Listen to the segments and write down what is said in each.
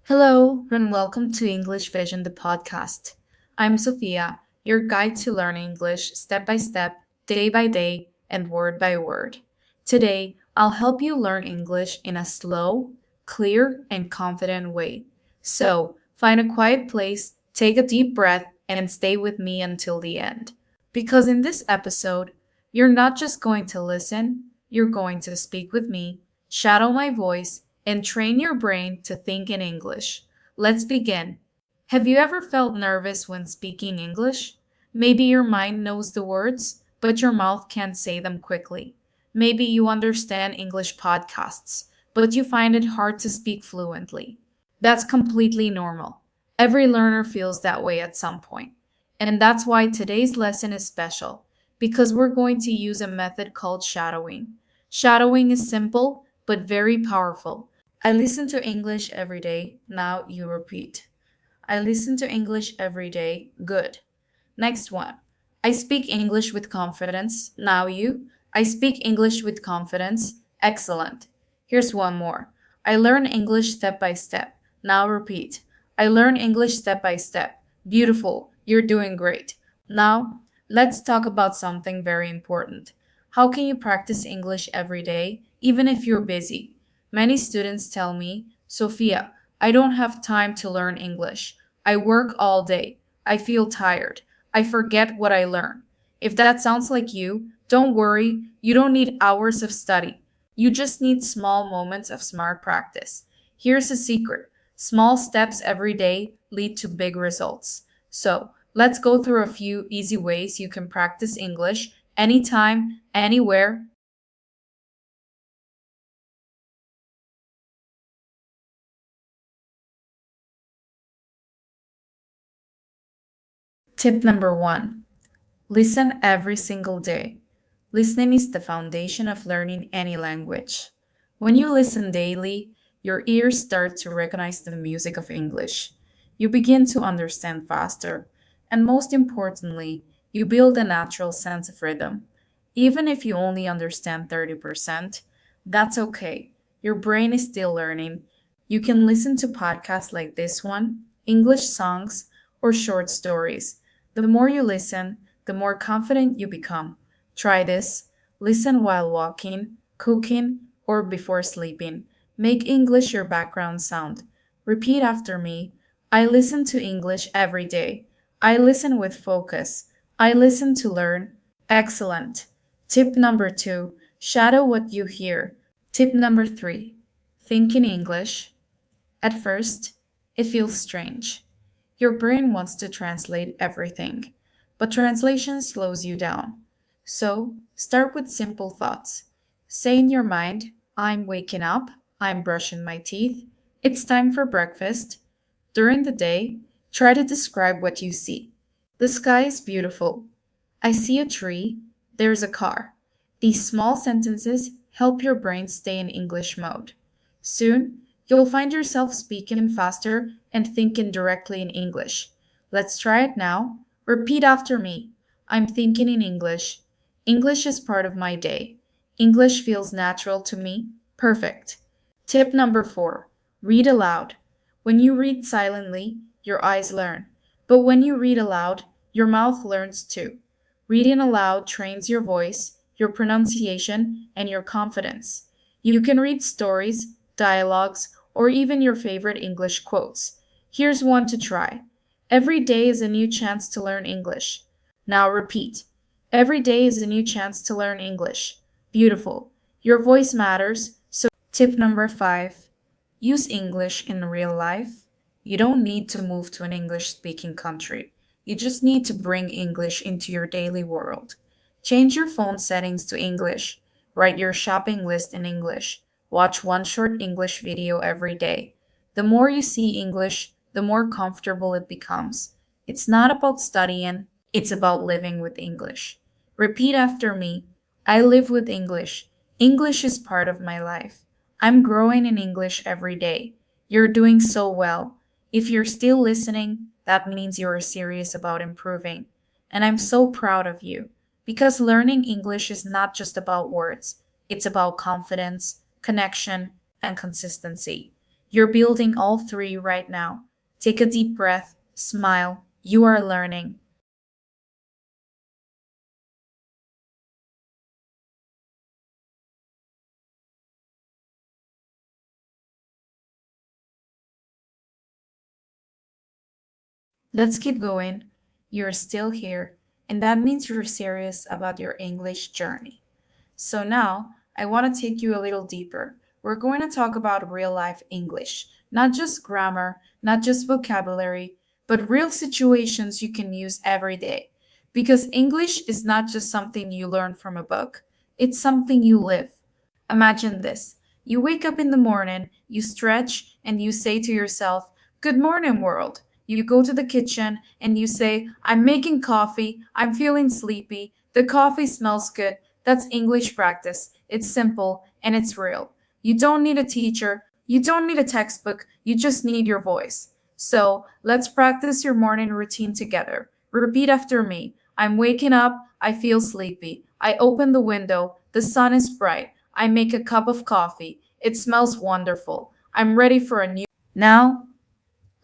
Hello, and welcome to English Vision, the podcast. I'm Sofia, your guide to learn English step by step, day by day, and word by word. Today, I'll help you learn English in a slow, clear, and confident way. So, find a quiet place, take a deep breath, and stay with me until the end. Because in this episode, you're not just going to listen, you're going to speak with me, shadow my voice, and train your brain to think in English. Let's begin. Have you ever felt nervous when speaking English? Maybe your mind knows the words, but your mouth can't say them quickly. Maybe you understand English podcasts, but you find it hard to speak fluently. That's completely normal. Every learner feels that way at some point. And that's why today's lesson is special, because we're going to use a method called shadowing. Shadowing is simple, but very powerful. I listen to English every day. Now you repeat. I listen to English every day. Good. Next one. I speak English with confidence. Now you. I speak English with confidence. Excellent. Here's one more. I learn English step by step. Now repeat. I learn English step by step. Beautiful. You're doing great. Now, let's talk about something very important. How can you practice English every day, even if you're busy? Many students tell me, Sophia, I don't have time to learn English. I work all day. I feel tired. I forget what I learn. If that sounds like you, don't worry, you don't need hours of study. You just need small moments of smart practice. Here's a secret: small steps every day lead to big results. So, let's go through a few easy ways you can practice English anytime, anywhere. Tip number one: listen every single day. Listening is the foundation of learning any language. When you listen daily, your ears start to recognize the music of English. You begin to understand faster, and most importantly, you build a natural sense of rhythm. Even if you only understand 30%, that's okay. Your brain is still learning. You can listen to podcasts like this one, English songs, or short stories. The more you listen, the more confident you become. Try this. Listen while walking, cooking, or before sleeping. Make English your background sound. Repeat after me. I listen to English every day. I listen with focus. I listen to learn. Excellent. Tip number two: shadow what you hear. Tip number three: think in English. At first, it feels strange. Your brain wants to translate everything, but translation slows you down. So, start with simple thoughts. Say in your mind, I'm waking up, I'm brushing my teeth, it's time for breakfast. During the day, try to describe what you see. The sky is beautiful. I see a tree. There's a car. These small sentences help your brain stay in English mode. Soon, you'll find yourself speaking faster and thinking directly in English. Let's try it now. Repeat after me. I'm thinking in English. English is part of my day. English feels natural to me. Perfect. Tip number four: read aloud. When you read silently, your eyes learn. But when you read aloud, your mouth learns too. Reading aloud trains your voice, your pronunciation, and your confidence. You can read stories, dialogues, or even your favorite English quotes. Here's one to try. Every day is a new chance to learn English. Now repeat. Every day is a new chance to learn English. Beautiful. Your voice matters. So, tip number five: use English in real life. You don't need to move to an English speaking country. You just need to bring English into your daily world. Change your phone settings to English. Write your shopping list in English. Watch one short English video every day. The more you see English, the more comfortable it becomes. It's not about studying, it's about living with English. Repeat after me. I live with English. English is part of my life. I'm growing in English every day. You're doing so well. If you're still listening, that means you're serious about improving. And I'm so proud of you, because learning English is not just about words, it's about confidence, connection, and consistency. You're building all three right now. Take a deep breath, smile. You are learning. Let's keep going. You're still here, and that means you're serious about your English journey. So now I want to take you a little deeper. We're going to talk about real life English, not just grammar, not just vocabulary, but real situations you can use every day. Because English is not just something you learn from a book, it's something you live. Imagine this. You wake up in the morning, you stretch, and you say to yourself, "Good morning, world." You go to the kitchen and you say, "I'm making coffee, I'm feeling sleepy, the coffee smells good." That's English practice. It's simple and it's real. You don't need a teacher, you don't need a textbook, you just need your voice. So let's practice your morning routine together. Repeat after me. I'm waking up, I feel sleepy. I open the window, the sun is bright. I make a cup of coffee. It smells wonderful. I'm ready for a new. Now,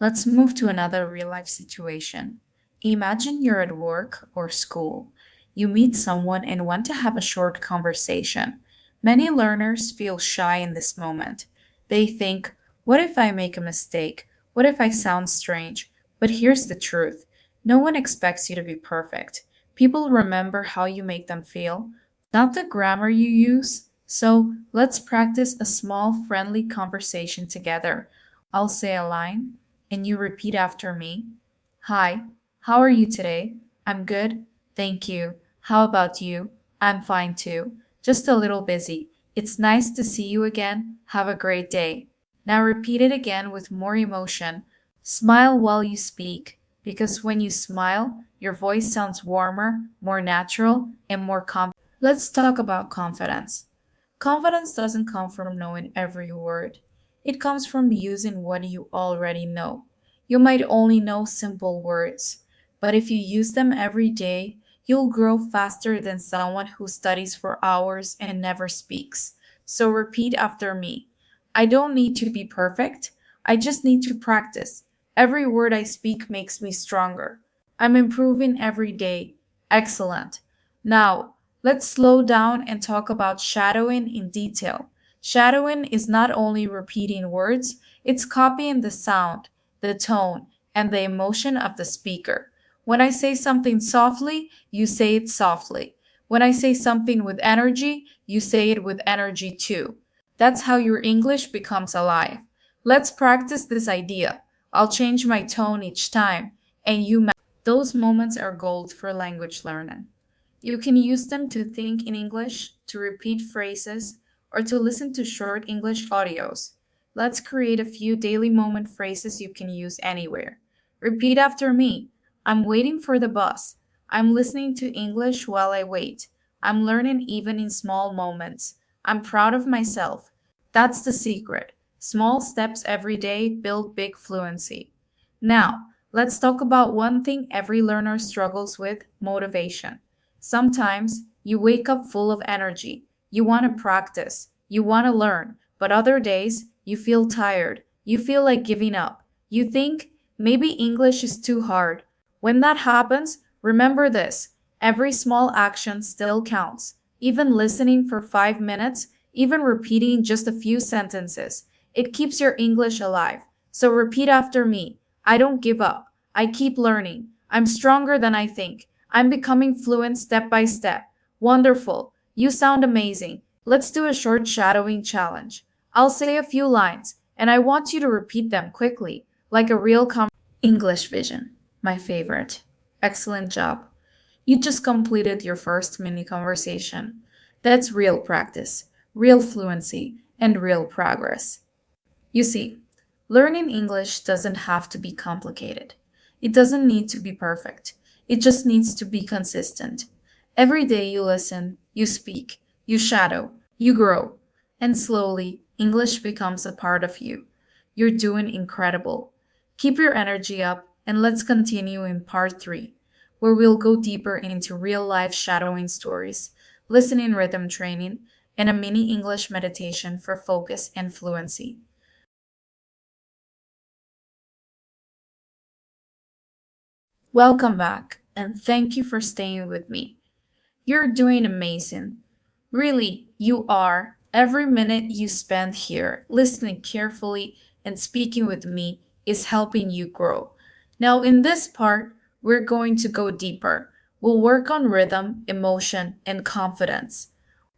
let's move to another real life situation. Imagine you're at work or school. You meet someone and want to have a short conversation. Many learners feel shy in this moment. They think, what if I make a mistake? What if I sound strange? But here's the truth, no one expects you to be perfect. People remember how you make them feel, not the grammar you use. So let's practice a small, friendly conversation together. I'll say a line and you repeat after me. Hi, how are you today? I'm good, thank you. How about you? I'm fine too. Just a little busy. It's nice to see you again. Have a great day. Now repeat it again with more emotion. Smile while you speak, because when you smile, your voice sounds warmer, more natural, and more confident. Let's talk about confidence. Confidence doesn't come from knowing every word. It comes from using what you already know. You might only know simple words, but if you use them every day, you'll grow faster than someone who studies for hours and never speaks. So repeat after me. I don't need to be perfect. I just need to practice. Every word I speak makes me stronger. I'm improving every day. Excellent. Now, let's slow down and talk about shadowing in detail. Shadowing is not only repeating words, it's copying the sound, the tone, and the emotion of the speaker. When I say something softly, you say it softly. When I say something with energy, you say it with energy too. That's how your English becomes alive. Let's practice this idea. I'll change my tone each time, and you match. Those moments are gold for language learning. You can use them to think in English, to repeat phrases, or to listen to short English audios. Let's create a few daily moment phrases you can use anywhere. Repeat after me. I'm waiting for the bus. I'm listening to English while I wait. I'm learning even in small moments. I'm proud of myself. That's the secret. Small steps every day build big fluency. Now, let's talk about one thing every learner struggles with, motivation. Sometimes you wake up full of energy. You want to practice. You want to learn. But other days, you feel tired. You feel like giving up. You think maybe English is too hard. When that happens, remember this: every small action still counts. Even listening for 5 minutes, even repeating just a few sentences, it keeps your English alive. So repeat after me. I don't give up. I keep learning. I'm stronger than I think. I'm becoming fluent step by step. Wonderful. You sound amazing. Let's do a short shadowing challenge. I'll say a few lines, and I want you to repeat them quickly, like a real English vision. My favorite. Excellent job. You just completed your first mini conversation. That's real practice, real fluency, and real progress. You see, learning English doesn't have to be complicated. It doesn't need to be perfect. It just needs to be consistent. Every day you listen, you speak, you shadow, you grow, and slowly English becomes a part of you. You're doing incredible. Keep your energy up and let's continue in part 3, where we'll go deeper into real life shadowing stories, listening rhythm training, and a mini English meditation for focus and fluency. Welcome back, and thank you for staying with me. You're doing amazing. Really, you are. Every minute you spend here, listening carefully and speaking with me, is helping you grow. Now, in this part, we're going to go deeper. We'll work on rhythm, emotion, and confidence.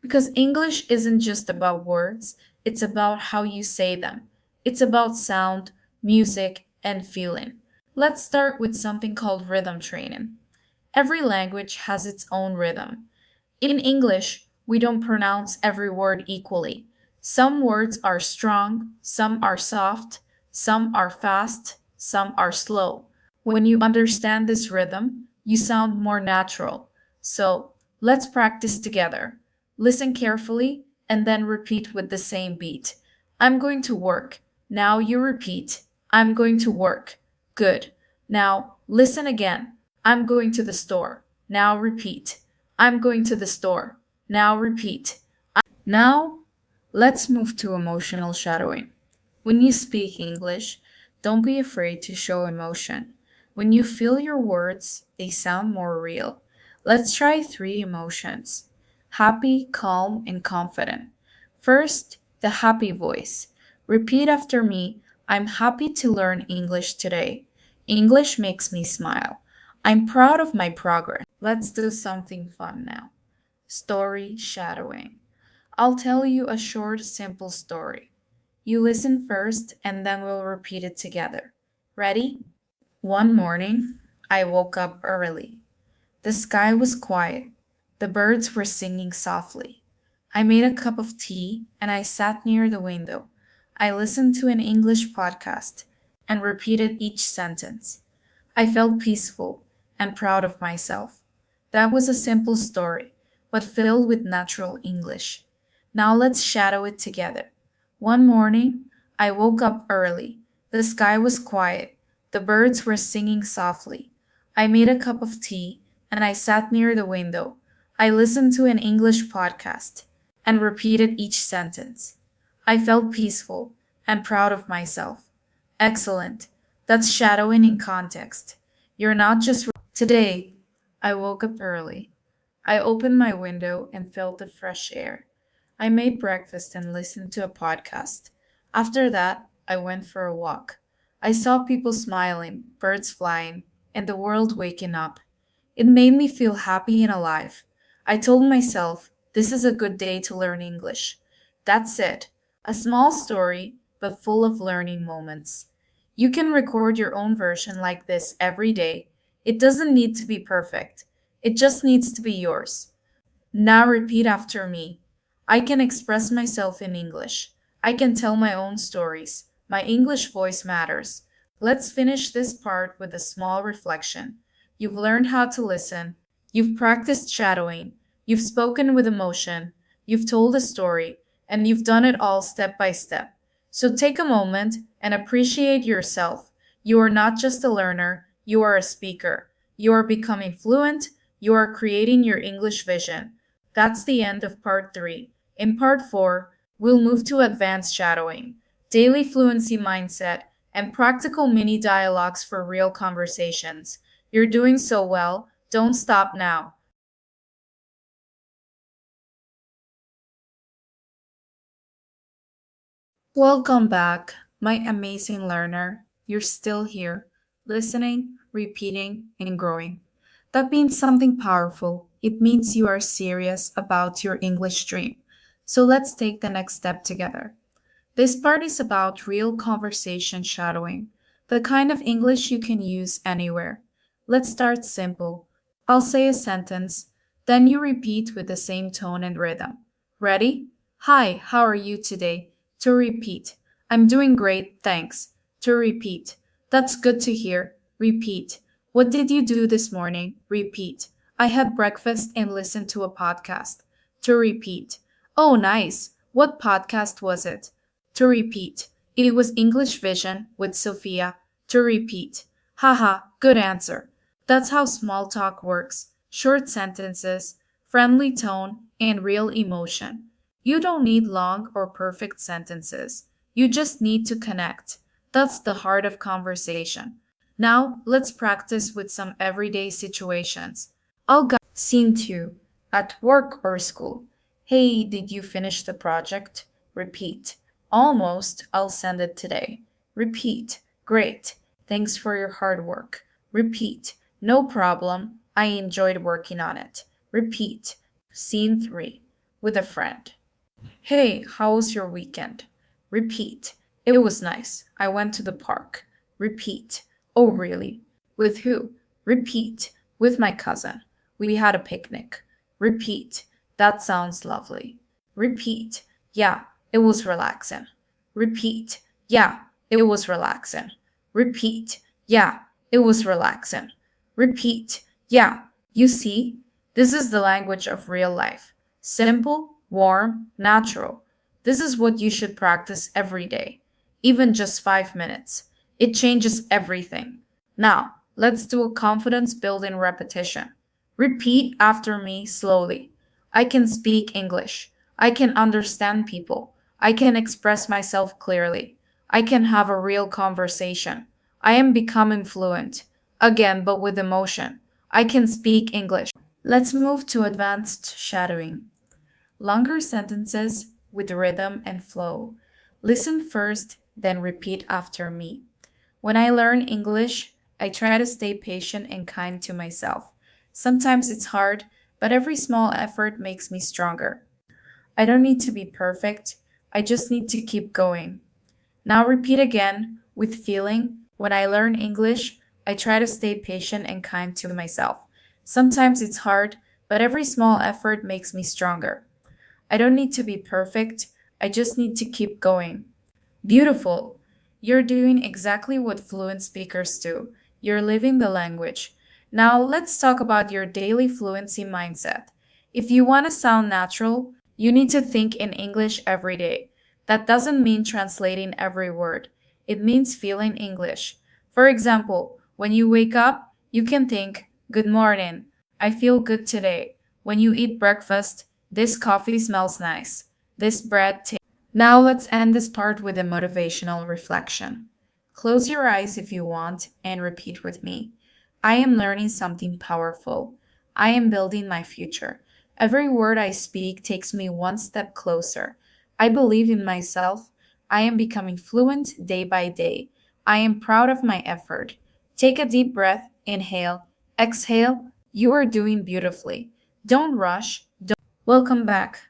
Because English isn't just about words, it's about how you say them. It's about sound, music, and feeling. Let's start with something called rhythm training. Every language has its own rhythm. In English, we don't pronounce every word equally. Some words are strong, some are soft, some are fast, some are slow. When you understand this rhythm, you sound more natural. So let's practice together. Listen carefully and then repeat with the same beat. I'm going to work. Now you repeat. I'm going to work. Good. Now listen again. I'm going to the store. Now repeat. I'm going to the store. Now repeat. Now, let's move to emotional shadowing. When you speak English, don't be afraid to show emotion. When you feel your words, they sound more real. Let's try three emotions: happy, calm, and confident. First, the happy voice. Repeat after me. I'm happy to learn English today. English makes me smile. I'm proud of my progress. Let's do something fun now. Story shadowing. I'll tell you a short, simple story. You listen first, and then we'll repeat it together. Ready? One morning, I woke up early. The sky was quiet. The birds were singing softly. I made a cup of tea and I sat near the window. I listened to an English podcast and repeated each sentence. I felt peaceful and proud of myself. That was a simple story, but filled with natural English. Now let's shadow it together. One morning, I woke up early. The sky was quiet. The birds were singing softly. I made a cup of tea and I sat near the window. I listened to an English podcast and repeated each sentence. I felt peaceful and proud of myself. Excellent. That's shadowing in context. You're not just. Today, I woke up early. I opened my window and felt the fresh air. I made breakfast and listened to a podcast. After that, I went for a walk. I saw people smiling, birds flying, and the world waking up. It made me feel happy and alive. I told myself, this is a good day to learn English. That's it. A small story, but full of learning moments. You can record your own version like this every day. It doesn't need to be perfect. It just needs to be yours. Now repeat after me. I can express myself in English. I can tell my own stories. My English voice matters. Let's finish this part with a small reflection. You've learned how to listen. You've practiced shadowing. You've spoken with emotion. You've told a story. And you've done it all step by step. So take a moment and appreciate yourself. You are not just a learner, you are a speaker. You are becoming fluent. You are creating your English vision. That's the end of part 3. In part 4, we'll move to advanced shadowing, daily fluency mindset, and practical mini dialogues for real conversations. You're doing so well. Don't stop now. Welcome back, my amazing learner. You're still here, listening, repeating, and growing. That means something powerful. It means you are serious about your English dream. So let's take the next step together. This part is about real conversation shadowing, the kind of English you can use anywhere. Let's start simple. I'll say a sentence, then you repeat with the same tone and rhythm. Ready? Hi, how are you today? To repeat. I'm doing great, thanks. To repeat. That's good to hear. Repeat. What did you do this morning? Repeat. I had breakfast and listened to a podcast. To repeat. Oh, nice. What podcast was it? To repeat. It was English Vision with Sofia. To repeat. Haha, good answer. That's how small talk works. Short sentences, friendly tone, and real emotion. You don't need long or perfect sentences. You just need to connect. That's the heart of conversation. Now, let's practice with some everyday situations. I'll go. Scene 2. At work or school. Hey, did you finish the project? Repeat. Almost. I'll send it today. Repeat. Great. Thanks for your hard work. Repeat. No problem. I enjoyed working on it. Repeat. Scene 3. With a friend. Hey, how was your weekend? Repeat. It was nice. I went to the park. Repeat. Oh, really? With who? Repeat. With my cousin. We had a picnic. Repeat. That sounds lovely. Repeat. Yeah, it was relaxing. Repeat. Yeah, it was relaxing. Repeat. Yeah, it was relaxing. Repeat. Yeah, you see, this is the language of real life. Simple, warm, natural. This is what you should practice every day, even just 5 minutes. It changes everything. Now, let's do a confidence building repetition. Repeat after me slowly. I can speak English. I can understand people. I can express myself clearly. I can have a real conversation. I am becoming fluent. Again, but with emotion. I can speak English. Let's move to advanced shadowing. Longer sentences with rhythm and flow. Listen first, then repeat after me. When I learn English, I try to stay patient and kind to myself. Sometimes it's hard, but every small effort makes me stronger. I don't need to be perfect, I just need to keep going. Now repeat again with feeling. When I learn English, I try to stay patient and kind to myself. Sometimes it's hard, but every small effort makes me stronger. I don't need to be perfect, I just need to keep going. Beautiful. You're doing exactly what fluent speakers do. You're living the language. Now let's talk about your daily fluency mindset. If you want to sound natural, you need to think in English every day. That doesn't mean translating every word. It means feeling English. For example, when you wake up, you can think, "Good morning. I feel good today." When you eat breakfast, "This coffee smells nice. This bread tastes." Now let's end this part with a motivational reflection. Close your eyes if you want and repeat with me. I am learning something powerful. I am building my future. Every word I speak takes me one step closer. I believe in myself. I am becoming fluent day by day. I am proud of my effort. Take a deep breath, inhale, exhale. You are doing beautifully. Don't rush. Welcome back.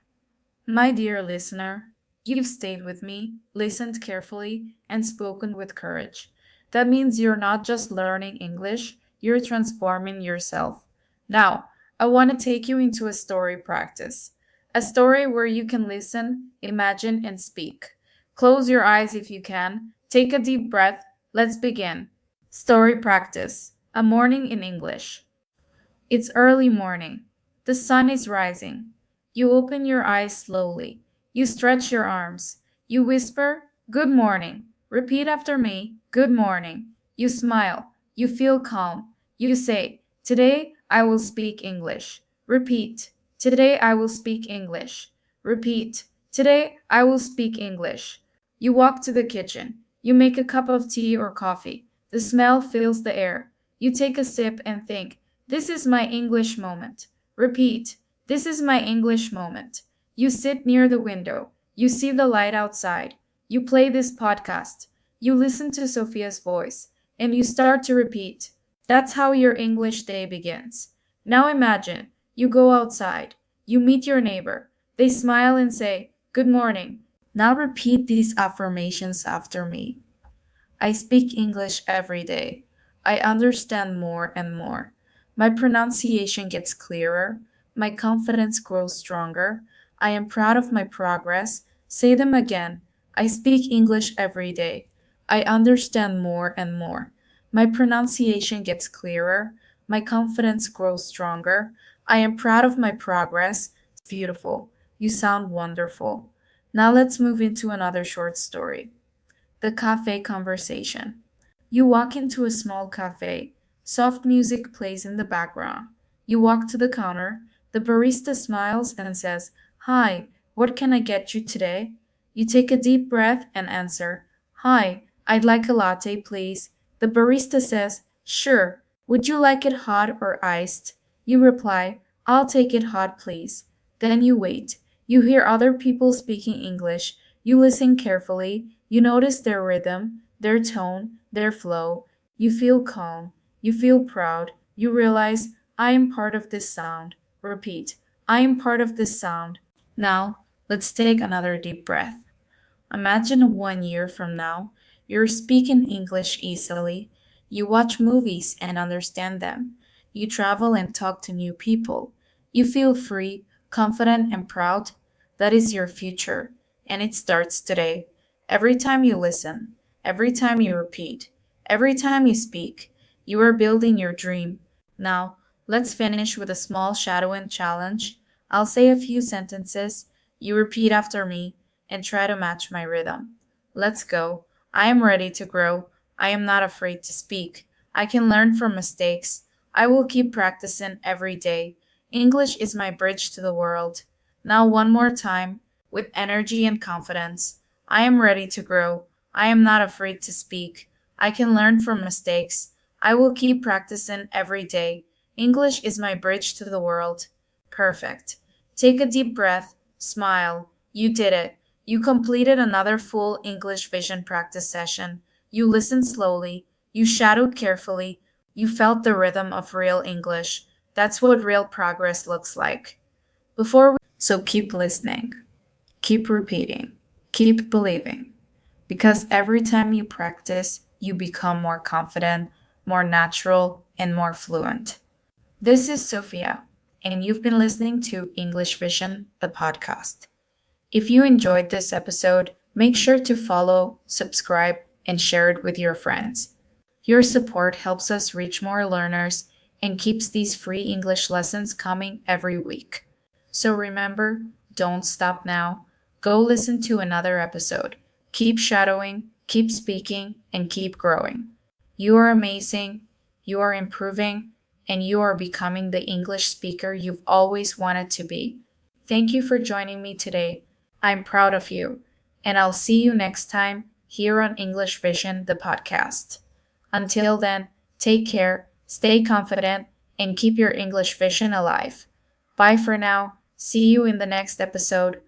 My dear listener, you've stayed with me, listened carefully, and spoken with courage. That means you're not just learning English, you're transforming yourself. Now, I want to take you into a story practice. A story where you can listen, imagine, and speak. Close your eyes if you can. Take a deep breath. Let's begin. Story practice. A morning in English. It's early morning. The sun is rising. You open your eyes slowly. You stretch your arms. You whisper, "Good morning." Repeat after me, "Good morning." You smile. You feel calm. You say, "Today I will speak English." Repeat, "Today I will speak English." Repeat, "Today I will speak English." You walk to the kitchen. You make a cup of tea or coffee. The smell fills the air. You take a sip and think, "This is my English moment." Repeat, "This is my English moment." You sit near the window. You see the light outside. You play this podcast. You listen to Sofia's voice. And you start to repeat. That's how your English day begins. Now imagine, you go outside. You meet your neighbor. They smile and say, "Good morning." Now repeat these affirmations after me. I speak English every day. I understand more and more. My pronunciation gets clearer. My confidence grows stronger. I am proud of my progress. Say them again. I speak English every day. I understand more and more. My pronunciation gets clearer. My confidence grows stronger. I am proud of my progress. Beautiful. You sound wonderful. Now let's move into another short story. The cafe conversation. You walk into a small cafe. Soft music plays in the background. You walk to the counter. The barista smiles and says, "Hi, what can I get you today?" You take a deep breath and answer, "Hi, I'd like a latte, please." The barista says, "Sure, would you like it hot or iced?" You reply, "I'll take it hot, please." Then you wait. You hear other people speaking English. You listen carefully. You notice their rhythm, their tone, their flow. You feel calm. You feel proud. You realize, I am part of this sound. Repeat, I am part of this sound. Now, let's take another deep breath. Imagine 1 year from now, you're speaking English easily. You watch movies and understand them. You travel and talk to new people. You feel free, confident, and proud. That is your future, and it starts today. Every time you listen, every time you repeat, every time you speak, you are building your dream. Now, let's finish with a small shadowing challenge. I'll say a few sentences. You repeat after me and try to match my rhythm. Let's go. I am ready to grow. I am not afraid to speak. I can learn from mistakes. I will keep practicing every day. English is my bridge to the world. Now, one more time, with energy and confidence. I am ready to grow. I am not afraid to speak. I can learn from mistakes. I will keep practicing every day. English is my bridge to the world. Perfect. Take a deep breath. Smile. You did it. You completed another full English vision practice session. You listened slowly. You shadowed carefully. You felt the rhythm of real English. That's what real progress looks like. So keep listening, keep repeating, keep believing. Because every time you practice, you become more confident, more natural, and more fluent. This is Sofia, and you've been listening to English Vision, the podcast. If you enjoyed this episode, make sure to follow, subscribe, and share it with your friends. Your support helps us reach more learners and keeps these free English lessons coming every week. So remember, don't stop now. Go listen to another episode. Keep shadowing, keep speaking, and keep growing. You are amazing, you are improving, and you are becoming the English speaker you've always wanted to be. Thank you for joining me today. I'm proud of you, and I'll see you next time here on English Vision, the podcast. Until then, take care, stay confident, and keep your English vision alive. Bye for now. See you in the next episode.